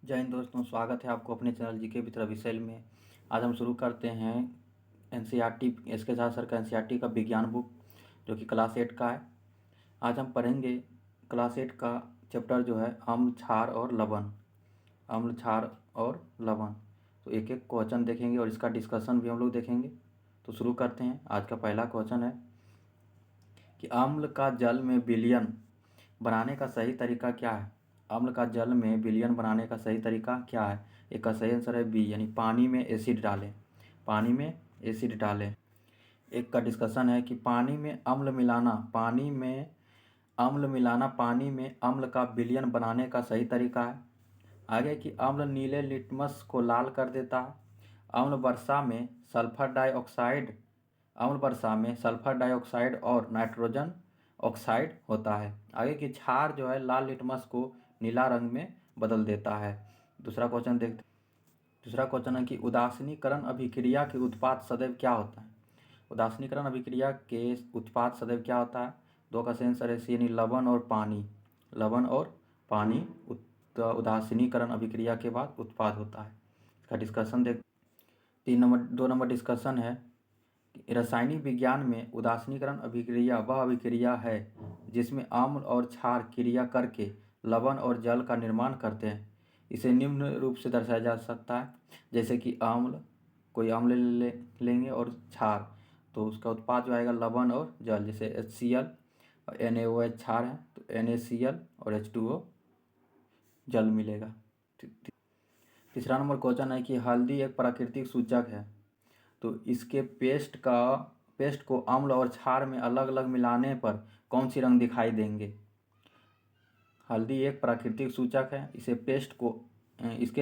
जय हिंद दोस्तों, स्वागत है आपको अपने चैनल जीके विद रविशैल में। आज हम शुरू करते हैं एनसीईआरटी, इसके साथ सर का एनसीईआरटी का विज्ञान बुक जो कि क्लास 8 का है। आज हम पढ़ेंगे क्लास 8 का चैप्टर जो है अम्ल, क्षार और लवण। अम्ल, क्षार और लवण, तो एक एक क्वेश्चन देखेंगे और इसका डिस्कशन भी हम लोग देखेंगे। तो शुरू करते हैं। आज का पहला क्वेश्चन है कि अम्ल का जल में विलयन बनाने का सही तरीका क्या है। अम्ल का जल में विलयन बनाने का सही तरीका क्या है। एक का सही आंसर है बी, यानी पानी में एसिड डालें। पानी में एसिड डालें। एक का डिस्कशन है कि पानी में अम्ल मिलाना, पानी में अम्ल का विलयन बनाने का सही तरीका है। आगे कि अम्ल नीले लिटमस को लाल कर देता है। अम्ल वर्षा में सल्फर डाइऑक्साइड अम्ल वर्षा में सल्फर डाइऑक्साइड और नाइट्रोजन ऑक्साइड होता है। आगे की क्षार जो है लाल लिटमस को नीला रंग में बदल देता है। दूसरा क्वेश्चन देखते दूसरा क्वेश्चन है कि उदासीनीकरण अभिक्रिया के उत्पाद सदैव क्या होता है। उदासीनीकरण अभिक्रिया के उत्पाद सदैव क्या होता है। दो का सही आंसर है सी, यानी लवण और पानी। लवण और पानी उदासीनीकरण अभिक्रिया के बाद उत्पाद होता है। इसका डिस्कशन देख 2 नंबर डिस्कशन है। रासायनिक विज्ञान में उदासीनीकरण अभिक्रिया वह अभिक्रिया है जिसमें अम्ल और क्षार क्रिया करके लवण और जल का निर्माण करते हैं। इसे निम्न रूप से दर्शाया जा सकता है, जैसे कि कोई अम्ल लेंगे और क्षार, तो उसका उत्पाद जो आएगा लवण और जल। जैसे HCl और NaOH क्षार है तो NaCl और H2O जल मिलेगा। तीसरा नंबर क्वेश्चन है कि हल्दी एक प्राकृतिक सूचक है, तो इसके पेस्ट को अम्ल और क्षार में अलग अलग मिलाने पर कौन सी रंग दिखाई देंगे। हल्दी एक प्राकृतिक सूचक है, इसके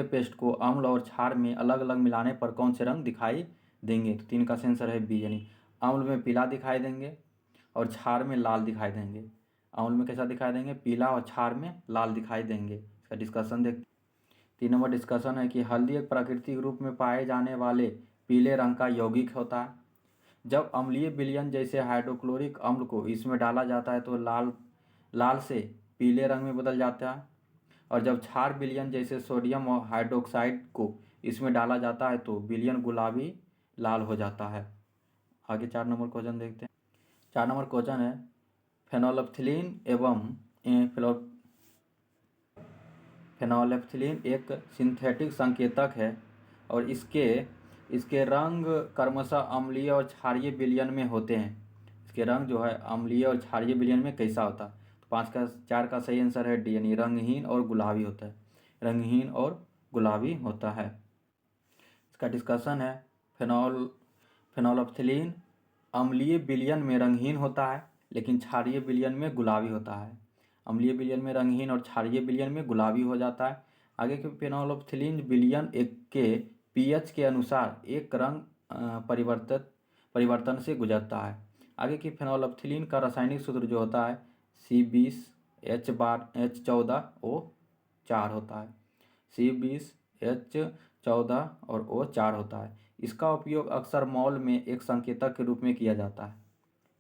पेस्ट को अम्ल और क्षार में अलग अलग मिलाने पर कौन से रंग दिखाई देंगे। तो 3 का आंसर है बी, यानी अम्ल में पीला दिखाई देंगे और क्षार में लाल दिखाई देंगे। अम्ल में कैसा दिखाई देंगे, पीला, और क्षार में लाल दिखाई देंगे। इसका डिस्कशन देखते 3 नंबर डिस्कशन है कि हल्दी एक प्राकृतिक रूप में पाए जाने वाले पीले रंग का यौगिक होता है। जब अम्लीय विलयन जैसे हाइड्रोक्लोरिक अम्ल को इसमें डाला जाता है तो लाल से पीले रंग में बदल जाता है, और जब क्षार विलयन जैसे सोडियम और हाइड्रोक्साइड को इसमें डाला जाता है तो विलयन गुलाबी लाल हो जाता है। आगे 4 नंबर क्वेश्चन देखते हैं। 4 नंबर क्वेश्चन है फेनोल्फथलीन एक सिंथेटिक संकेतक है और इसके रंग क्रमशः अम्लीय और क्षारीय विलयन में होते हैं। इसके रंग जो है अम्लीय और क्षारीय विलयन में कैसा होता है। तो 4 का सही आंसर है डी, यानी रंगहीन और गुलाबी होता है। रंगहीन और गुलाबी होता है। इसका डिस्कशन है फेनोल्फथलीन अम्लीय विलयन में रंगहीन होता है लेकिन क्षारीय विलयन में गुलाबी होता है। अम्लीय विलयन में रंगहीन और क्षारीय विलयन में गुलाबी हो जाता है। आगे के फेनोल्फथलीन विलयन एक के पीएच के अनुसार एक रंग परिवर्तन से गुजरता है। आगे की फेनोल्फथलीन का रासायनिक सूत्र जो होता है C20H14O4 होता है। C20H14 और O4 होता है। इसका उपयोग अक्सर मॉल में एक संकेतक के रूप में किया जाता है।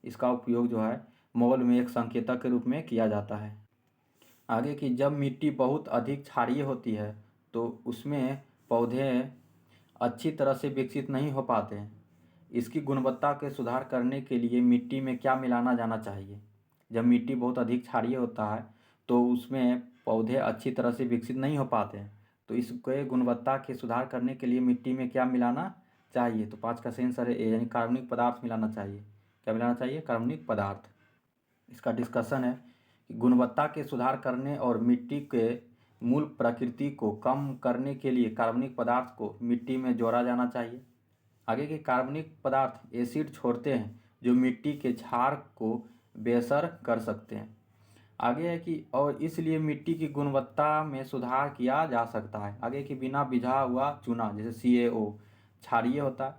इसका उपयोग जो है मॉल में एक संकेतक के रूप में किया जाता है। आगे की जब मिट्टी बहुत अधिक क्षारीय होती है तो उसमें पौधे अच्छी तरह से विकसित नहीं हो पाते हैं। इसकी गुणवत्ता के सुधार करने के लिए मिट्टी में क्या मिलाना जाना चाहिए। जब मिट्टी बहुत अधिक क्षारीय होता है तो उसमें पौधे अच्छी तरह से विकसित नहीं हो पाते हैं, तो इसके गुणवत्ता के सुधार करने के लिए मिट्टी में क्या मिलाना चाहिए। तो 5 का सही आंसर है ए, यानी कार्बनिक पदार्थ मिलाना चाहिए। क्या मिलाना चाहिए, कार्बनिक पदार्थ। इसका डिस्कशन है कि गुणवत्ता के सुधार करने और मिट्टी के मूल प्रकृति को कम करने के लिए कार्बनिक पदार्थ को मिट्टी में जोड़ा जाना चाहिए। आगे के कार्बनिक पदार्थ एसिड छोड़ते हैं जो मिट्टी के क्षार को बेअसर कर सकते हैं। आगे है कि और इसलिए मिट्टी की गुणवत्ता में सुधार किया जा सकता है। आगे कि बिना बिझा हुआ चूना जैसे CaO क्षारीय होता है,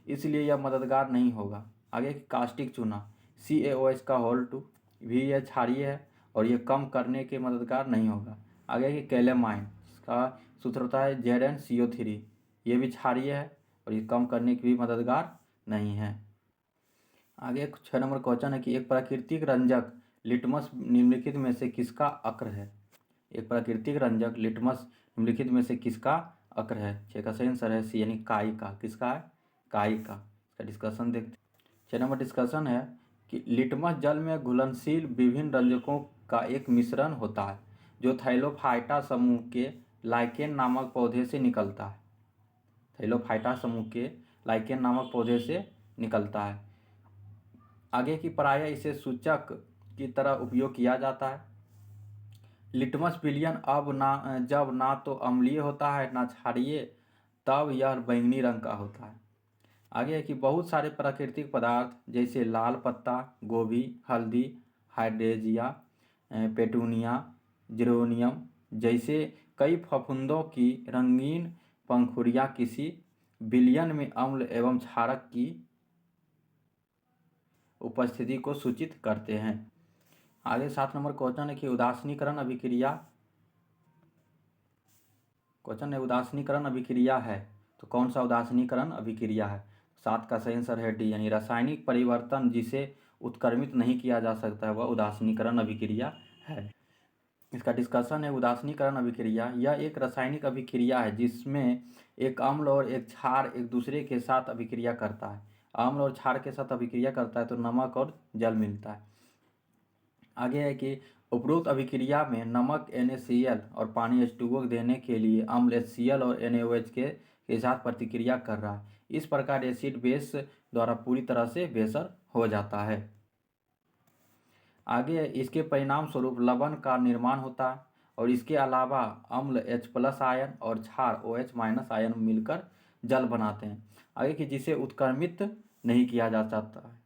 इसलिए यह मददगार नहीं होगा। आगे कि कास्टिक चूना CaOH का होल 2 भी यह क्षारीय है और यह कम करने के मददगार नहीं होगा। आगे कि कैलेमाइन, इसका सूत्र होता है ZnCO3, ये भी क्षारीय है और ये कम करने की भी मददगार नहीं है। आगे 6 नंबर क्वेश्चन है कि एक प्राकृतिक रंजक लिटमस निम्नलिखित में से किसका अक्र है। एक प्राकृतिक रंजक लिटमस निम्नलिखित में से किसका अक्र है? 6 का सही आंसर है सी यानी काई का। किसका है? काई का। इसका डिस्कशन देखते हैं। 6 नंबर डिस्कशन है कि लिटमस जल में घुलनशील विभिन्न रंजकों का एक मिश्रण होता है जो थैलोफाइटा समूह के लाइकेन नामक पौधे से निकलता है। थैलोफाइटा समूह के लाइकेन नामक पौधे से निकलता है। आगे की प्रायः इसे सूचक की तरह उपयोग किया जाता है। लिटमस विलयन जब ना तो अम्लीय होता है ना क्षारीय, तब यह बैंगनी रंग का होता है। आगे है कि बहुत सारे प्राकृतिक पदार्थ जैसे लाल पत्ता गोभी, हल्दी, हाइड्रेंजिया, पेटूनिया, जेरोनियम जैसे कई फफूंदों की रंगीन पंखुड़ियाँ किसी विलयन में अम्ल एवं क्षारक की उपस्थिति को सूचित करते हैं। आगे 7 नंबर क्वेश्चन है कि उदासीनीकरण अभिक्रिया। क्वेश्चन है उदासीनीकरण अभिक्रिया है तो कौन सा उदासीनीकरण अभिक्रिया है? 7 का सही आंसर है डी यानी रासायनिक परिवर्तन जिसे उत्क्रमित नहीं किया जा सकता है वह उदासीनीकरण अभिक्रिया है। इसका डिस्कशन है उदासीनीकरण अभिक्रिया। यह एक रासायनिक अभिक्रिया है जिसमें एक अम्ल और एक क्षार एक दूसरे के साथ अभिक्रिया करता है। अम्ल और क्षार के साथ अभिक्रिया करता है तो नमक और जल मिलता है। आगे है कि उपरोक्त अभिक्रिया में नमक NaCl और पानी H2O देने के लिए अम्ल HCl और NaOH के साथ प्रतिक्रिया कर रहा है। इस प्रकार एसिड बेस द्वारा पूरी तरह से बेअसर हो जाता है। आगे इसके परिणाम स्वरूप लवण का निर्माण होता है और इसके अलावा अम्ल H+ आयन और क्षार OH- आयन मिलकर जल बनाते हैं। आगे कि जिसे उत्क्रमित नहीं किया जा सकता है।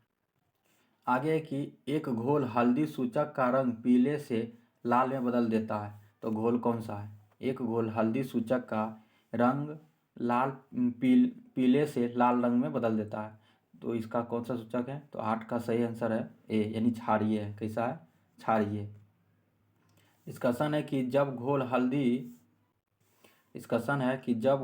आगे है कि एक घोल हल्दी सूचक का रंग पीले से लाल में बदल देता है तो घोल कौन सा है? एक घोल हल्दी सूचक का रंग पीले से लाल रंग में बदल देता है तो इसका कौन सा सूचक है? तो 8 का सही आंसर है ए यानी क्षारीय है। कैसा है? क्षारीय। डिस्कशन है कि जब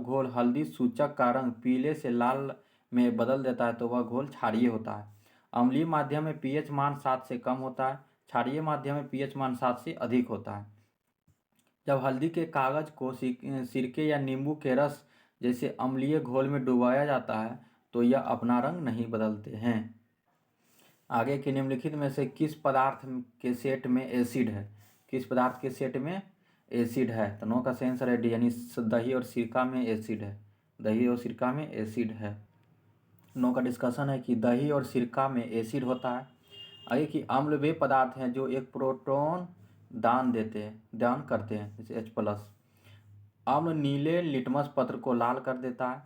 घोल हल्दी सूचक का रंग पीले से लाल में बदल देता है तो वह घोल क्षारीय होता है। अम्लीय माध्यम में pH मान 7 से कम होता है, क्षारीय माध्यम में pH मान 7 से अधिक होता है। जब हल्दी के कागज को सिरके या नींबू के रस जैसे अम्लीय घोल में डुबाया जाता है तो यह अपना रंग नहीं बदलते हैं। आगे के निम्नलिखित में से किस पदार्थ के सेट में एसिड है? किस पदार्थ के सेट में एसिड है? तो 9 का सही आंसर है डी यानी दही और सिरका में एसिड है। दही और सिरका में एसिड है। 9 का डिस्कशन है कि दही और सिरका में एसिड होता है। आगे कि अम्ल वे पदार्थ हैं जो एक प्रोटॉन दान करते हैं जैसे H+। अम्ल नीले लिटमस पत्र को लाल कर देता है।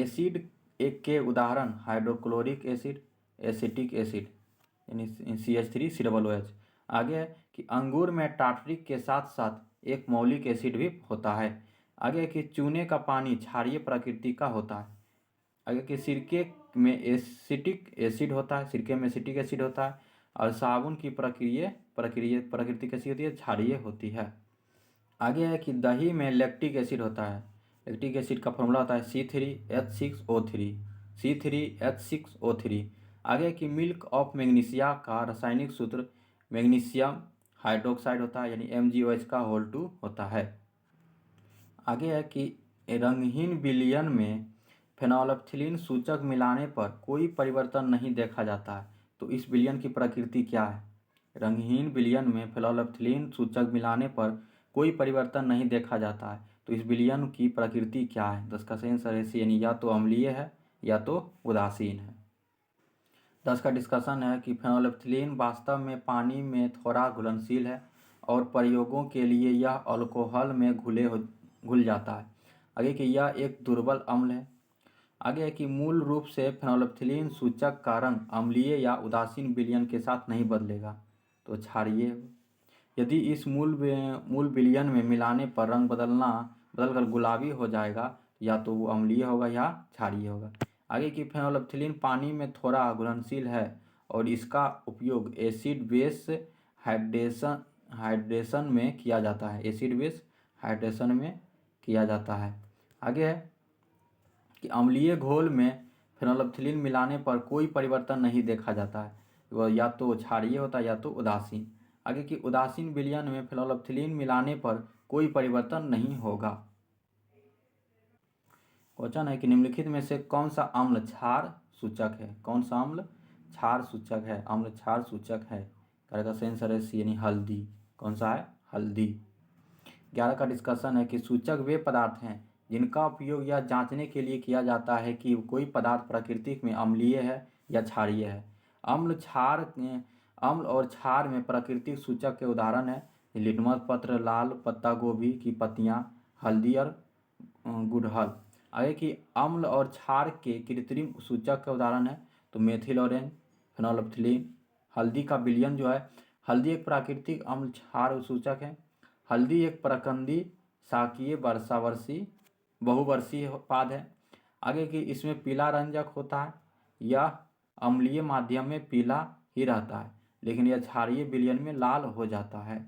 एसिड एक के उदाहरण हाइड्रोक्लोरिक एसिड, एसिटिक एसिड यानी CH3COOH। आगे है कि अंगूर में टार्टरिक के साथ साथ एक मौलिक एसिड भी होता है। आगे है कि चूने का पानी क्षारीय प्रकृति का होता है। आगे कि सिरके में एसिटिक एसिड होता है, सिरके में एसिटिक एसिड होता है और साबुन की प्रकृति कैसी होती है? क्षारीय होती है। आगे है कि दही में लैक्टिक एसिड होता है। लैक्टिक एसिड का फॉर्मूला होता है C3H6O3 C3H6O3। आगे कि मिल्क ऑफ मैग्नीशिया का रासायनिक सूत्र मैग्नीशियम हाइड्रोक्साइड होता है यानी MgOH होता है। आगे है कि रंगहीन विलयन में फेनोल्फथलीन सूचक मिलाने पर कोई परिवर्तन नहीं देखा जाता है तो इस विलयन की प्रकृति क्या है? रंगहीन विलयन में फेनोल्फथलीन सूचक मिलाने पर कोई परिवर्तन नहीं देखा जाता है तो इस विलयन की प्रकृति क्या है? 10 का सही आंसर है सी यानी या तो अम्लीय है या तो उदासीन है। 10 का डिस्कशन है कि फेनोल्फथलीन वास्तव में पानी में थोड़ा घुलनशील है और प्रयोगों के लिए यह अल्कोहल में घुल जाता है। आगे कि यह एक दुर्बल अम्ल है। आगे है कि मूल रूप से फेनोल्फथलीन सूचक का रंग अम्लीय या उदासीन विलयन के साथ नहीं बदलेगा तो क्षारीय। यदि इस मूल विलयन में मिलाने पर रंग बदलकर गुलाबी हो जाएगा या तो वो अम्लीय होगा या क्षारीय होगा। आगे की फेनोल्फथलीन पानी में थोड़ा घुलनशील है और इसका उपयोग एसिड बेस हाइड्रेशन में किया जाता है। एसिड बेस हाइड्रेशन में किया जाता है। आगे है कि अम्लीय घोल में फेनोल्फथलीन मिलाने पर कोई परिवर्तन नहीं देखा जाता है, वह या तो क्षारीय होता है या तो उदासीन। आगे कि उदासीन विलयन में फ्लोरोप्थिलीन मिलाने पर कोई परिवर्तन नहीं होगा। क्वेश्चन है कि निम्नलिखित में से कौन सा अम्ल क्षार सूचक है? कौन सा अम्ल क्षार सूचक है? अम्ल क्षार सूचक है। करेक्ट का आंसर है सी यानी हल्दी। कौन सा है? हल्दी। 11 का डिस्कशन है कि सूचक वे पदार्थ हैं जिनका उपयोग यह जांचने के लिए किया जाता है कि कोई पदार्थ प्रकृति में अम्लीय है या क्षारीय है। अम्ल और क्षार में प्राकृतिक सूचक के उदाहरण है लिटमस पत्र, लाल पत्ता गोभी की पत्तियां, हल्दी और गुड़हल। आगे कि अम्ल और क्षार के कृत्रिम सूचक के उदाहरण है तो मेथिल ऑरेंज, फेनोल्फथलीन। हल्दी का विलयन जो है, हल्दी एक प्राकृतिक अम्ल क्षार सूचक है। हल्दी एक प्रकंदी शाकीय बहुवर्षीय पाद है। आगे कि इसमें पीला रंजक होता है, यह अम्लीय माध्यम में पीला ही रहता है, लेकिन यह क्षारीय विलयन में लाल हो जाता है।